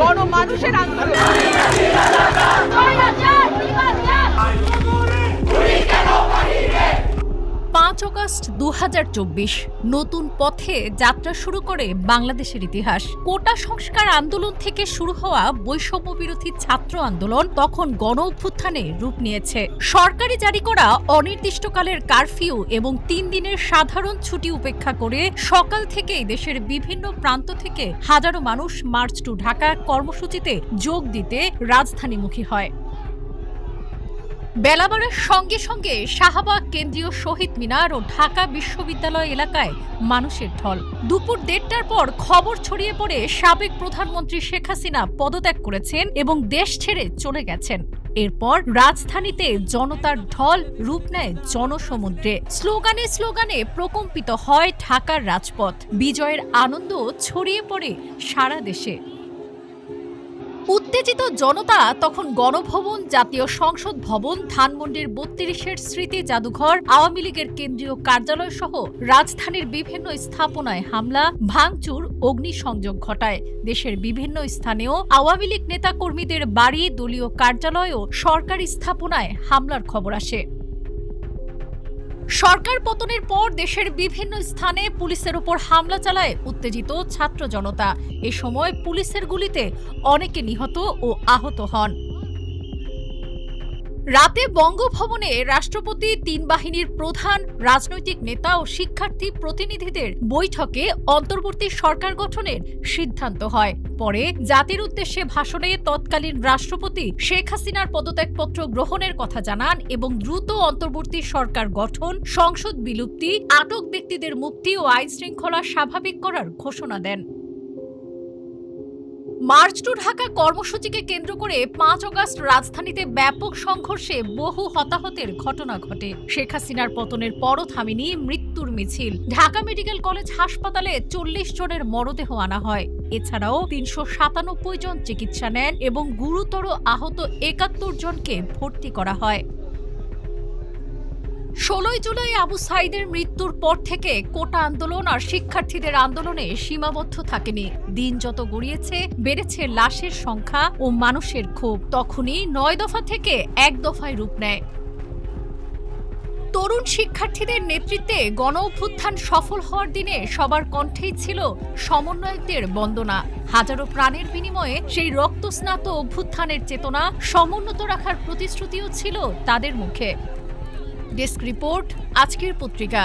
গণমানুষের আন্দোলন। 5 আগস্ট 2024 নতুন পথে যাত্রা শুরু করে বাংলাদেশের ইতিহাস। কোটা সংস্কার আন্দোলন থেকে শুরু হওয়া বৈষম্য বিরোধী ছাত্র আন্দোলন তখন গণ অভ্যুত্থানে রূপ নিয়েছে। সরকারি জারি করা অনির্দিষ্টকালের কারফিউ এবং 3 দিনের সাধারণ ছুটি উপেক্ষা করে সকাল থেকেই দেশের বিভিন্ন প্রান্ত থেকে হাজারো মানুষ মার্চ টু ঢাকা কর্মসূচিতে যোগ দিতে রাজধানীমুখী হয়। বেলা বাড়ার সঙ্গে সঙ্গে শাহবাগ, কেন্দ্রীয় শহীদ মিনার ও ঢাকা বিশ্ববিদ্যালয় এলাকায় মানুষের ঢল। দুপুর 1:30টার পর খবর ছড়িয়ে পড়ে সাবেক প্রধানমন্ত্রী শেখ হাসিনা পদত্যাগ করেছেন এবং দেশ ছেড়ে চলে গেছেন। এরপর রাজধানীতে জনতার ঢল রূপ নেয় জনসমুদ্রে। স্লোগানে স্লোগানে প্রকম্পিত হয় ঢাকার রাজপথ। বিজয়ের আনন্দ ছড়িয়ে পড়ে সারা দেশে। উত্তেজিত জনতা তখন গণভবন, জাতীয় সংসদ ভবন, ধানমন্ডির 32-এর স্মৃতি জাদুঘর, আওয়ামী লীগের কেন্দ্রীয় কার্যালয় সহ রাজধানীর বিভিন্ন স্থাপনায় হামলা, ভাঙচুর, অগ্নিসংযোগ ঘটায়। দেশের বিভিন্ন স্থানেও আওয়ামী লীগ নেতাকর্মীদের বাড়ি, দলীয় কার্যালয় ও সরকারি স্থাপনায় হামলার খবর আসে। সরকার পতনের পর দেশের বিভিন্ন স্থানে পুলিশের উপর হামলা চালায় উত্তেজিত ছাত্র জনতা। এ সময় পুলিশের গুলিতে অনেকে নিহত ও আহত হন। রাতে বঙ্গভবনে রাষ্ট্রপতি, 3 বাহিনীর প্রধান, রাজনৈতিক নেতা ও শিক্ষার্থী প্রতিনিধিদের বৈঠকে অন্তর্বর্তী সরকার গঠনের সিদ্ধান্ত হয়। পরে জাতির উদ্দেশ্যে ভাষণে তৎকালীন রাষ্ট্রপতি শেখ হাসিনার পদত্যাগপত্র গ্রহণের কথা জানান এবং দ্রুত অন্তর্বর্তী সরকার গঠন, সংসদ বিলুপ্তি, আটক ব্যক্তিদের মুক্তি ও আইন শৃঙ্খলা স্বাভাবিক করার ঘোষণা দেন। মার্চ টু ঢাকা কর্মসূচিকে কেন্দ্র করে 5 আগস্ট রাজধানীতে ব্যাপক সংঘর্ষে বহু হতাহতের ঘটনা ঘটে। শেখ হাসিনার পতনের পরও থামেনি মৃত্যুর মিছিল। ঢাকা মেডিকেল কলেজ হাসপাতালে 40 জনের মরদেহ আনা হয়। এছাড়াও 397 জন চিকিৎসা নেন এবং গুরুতর আহত 71 জনকে ভর্তি করা হয়। 16 জুলাই আবু সাঈদের মৃত্যুর পর থেকে কোটা আন্দোলন আর শিক্ষার্থীদের আন্দোলনে সীমাবদ্ধ থাকেনি। দিন যত গড়িয়েছে বেড়েছে লাশের সংখ্যা ও মানুষের ক্ষোভ। তখনই 9 দফা থেকে 1 দফায় রূপ নেয়। তরুণ শিক্ষার্থীদের নেতৃত্বে গণ অভ্যুত্থান সফল হওয়ার দিনে সবার কণ্ঠেই ছিল সমন্বয়কদের বন্দনা। হাজারো প্রাণের বিনিময়ে সেই রক্তস্নাত অভ্যুত্থানের চেতনা সমুন্নত রাখার প্রতিশ্রুতিও ছিল তাদের মুখে। ডেস্ক রিপোর্ট, আজকের পত্রিকা।